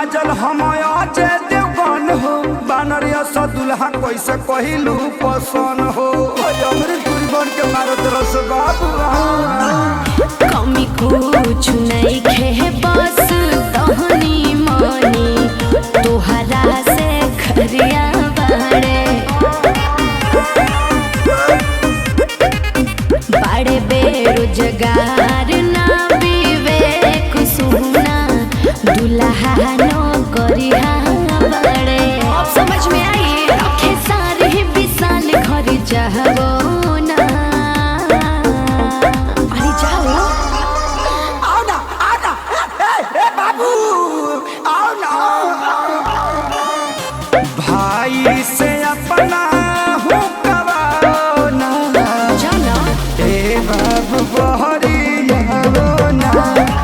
काजल हम अजय देवगन हो बानरिया सा दुल्हा कैसे कहलू पसंद हो अमृत पूरी बन के मारो तरस बाबू कमी कुछ नहीं खे बस तहनी मनी तोहरा से खरिया बड़े बेरोजगार